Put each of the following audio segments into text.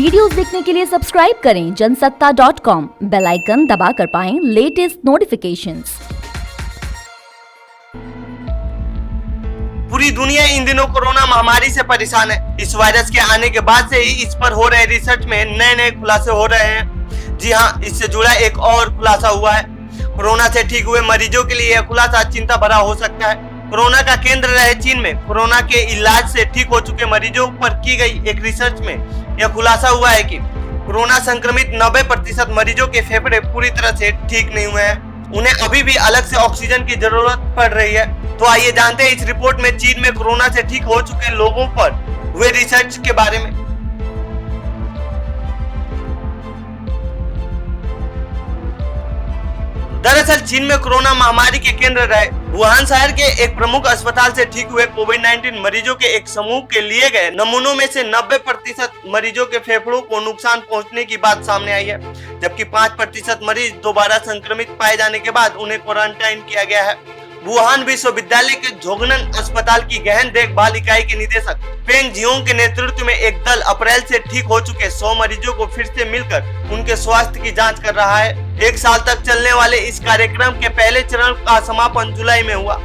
Videos देखने के लिए सब्सक्राइब करें जनसत्ता.com, बेल आइकन दबाकर पाएं लेटेस्ट नोटिफिकेशंस। पूरी दुनिया इन दिनों कोरोना महामारी से परेशान है। इस वायरस के आने के बाद से ही इस पर हो रहे रिसर्च में नए नए खुलासे हो रहे हैं। जी हाँ, इससे जुड़ा एक और खुलासा हुआ है। कोरोना से ठीक हुए मरीजों के लिए यह खुलासा चिंता भरा हो सकता है। कोरोना का केंद्र रहे चीन में कोरोना के इलाज से ठीक हो चुके मरीजों पर की गई एक रिसर्च में यह खुलासा हुआ है कि कोरोना संक्रमित 90% मरीजों के फेफड़े पूरी तरह से ठीक नहीं हुए हैं। उन्हें अभी भी अलग से ऑक्सीजन की जरूरत पड़ रही है। तो आइए जानते हैं इस रिपोर्ट में चीन में कोरोना से ठीक हो चुके लोगों पर हुए रिसर्च के बारे में। दरअसल चीन में कोरोना महामारी के केंद्र रहे वुहान शहर के एक प्रमुख अस्पताल से ठीक हुए कोविड-19 मरीजों के एक समूह के लिए गए नमूनों में से 90% मरीजों के फेफड़ों को नुकसान पहुंचने की बात सामने आई है, जबकि 5% मरीज दोबारा संक्रमित पाए जाने के बाद उन्हें क्वारंटाइन किया गया है। वुहान विश्वविद्यालय के झोंगनन अस्पताल की गहन देखभाल इकाई के निदेशक फेंग जियोंग के नेतृत्व में एक दल अप्रैल से ठीक हो चुके 100 मरीजों को फिर से मिलकर उनके स्वास्थ्य की जांच कर रहा है। एक साल तक चलने वाले इस कार्यक्रम के पहले चरण का समापन जुलाई में हुआ।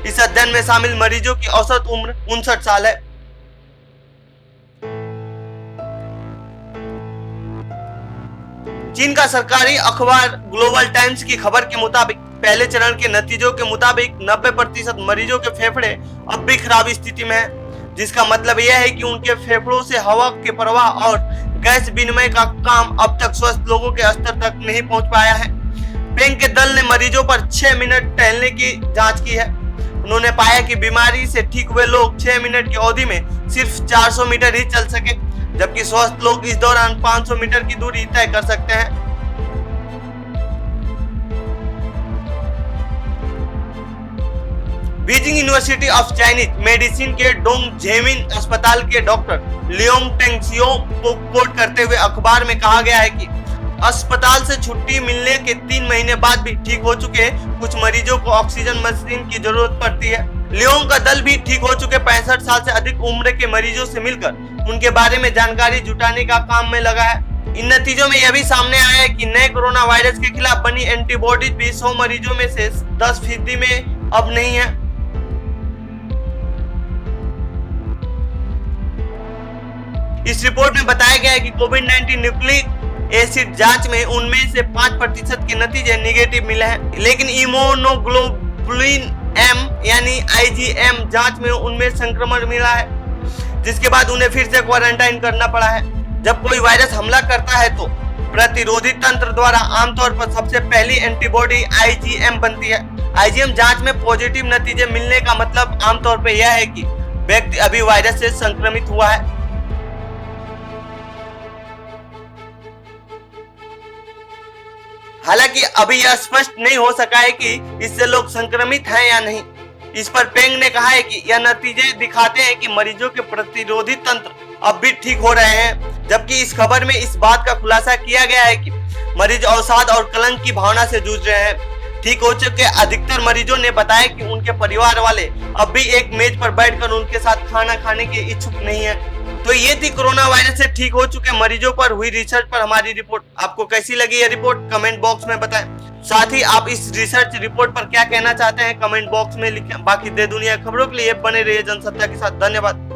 इस अध्ययन में शामिल मरीजों की औसत उम्र 59 साल है। चीन का सरकारी अखबार ग्लोबल टाइम्स की खबर के मुताबिक पहले चरण के नतीजों के मुताबिक 90% मरीजों के फेफड़े अब भी खराब स्थिति में हैं, जिसका मतलब यह है कि उनके फेफड़ों से हवा के प्रवाह और गैस विनिमय का काम अब तक स्वस्थ लोगों के स्तर तक नहीं पहुंच पाया है। पेंग के दल ने मरीजों पर 6 मिनट टहलने की जांच की है। उन्होंने पाया कि बीमारी से ठीक हुए लोग 6 मिनट की अवधि में सिर्फ 400 मीटर ही चल सके, जबकि स्वस्थ लोग इस दौरान 500 मीटर की दूरी तय कर सकते हैं। Beijing university of Chinese medicine के डोंग जेमिन अस्पताल के डॉक्टर लियोंग टेंगसियो को कोट करते हुए अखबार में कहा गया है कि अस्पताल से छुट्टी मिलने के 3 महीने बाद भी ठीक हो चुके कुछ मरीजों को ऑक्सीजन मशीन की जरूरत पड़ती है। लियोंग का दल भी ठीक हो चुके 65 साल से अधिक उम्र के मरीजों से मिलकर उनके बारे में जानकारी जुटाने का काम में लगा है। इन नतीजों में यह भी सामने आया है कि नए कोरोना वायरस के खिलाफ बनी एंटीबॉडीज भी 100 मरीजों में से 10% में अब नहीं है। इस रिपोर्ट में बताया गया है कि कोविड-19 न्यूक्लिक एसिड जांच में उनमें से 5% के नतीजे निगेटिव मिले हैं, लेकिन इम्यूनोग्लोबुलिन एम यानी IgM जांच में उनमें संक्रमण मिला है, जिसके बाद उन्हें फिर से क्वारंटाइन करना पड़ा है। जब कोई वायरस हमला करता है तो प्रतिरोधी तंत्र द्वारा आमतौर पर सबसे पहली एंटीबॉडी IgM बनती है। IgM जांच में पॉजिटिव नतीजे मिलने का मतलब आमतौर पर यह है कि व्यक्ति अभी वायरस से संक्रमित हुआ है। हालांकि अभी यह स्पष्ट नहीं हो सका है कि इससे लोग संक्रमित हैं या नहीं। इस पर पेंग ने कहा है कि यह नतीजे दिखाते हैं कि मरीजों के प्रतिरोधी तंत्र अब भी ठीक हो रहे हैं, जबकि इस खबर में इस बात का खुलासा किया गया है कि मरीज अवसाद और कलंक की भावना से जूझ रहे हैं। ठीक हो चुके अधिकतर मरीजों ने बताया कि उनके परिवार वाले अब भी एक मेज पर बैठकर उनके साथ खाना खाने के इच्छुक नहीं है। तो ये थी कोरोना वायरस से ठीक हो चुके मरीजों पर हुई रिसर्च पर हमारी रिपोर्ट। आपको कैसी लगी ये रिपोर्ट कमेंट बॉक्स में बताएं। साथ ही आप इस रिसर्च रिपोर्ट पर क्या कहना चाहते हैं कमेंट बॉक्स में लिखें। बाकी दे दुनिया खबरों के लिए बने रहिए जनसत्ता के साथ। धन्यवाद।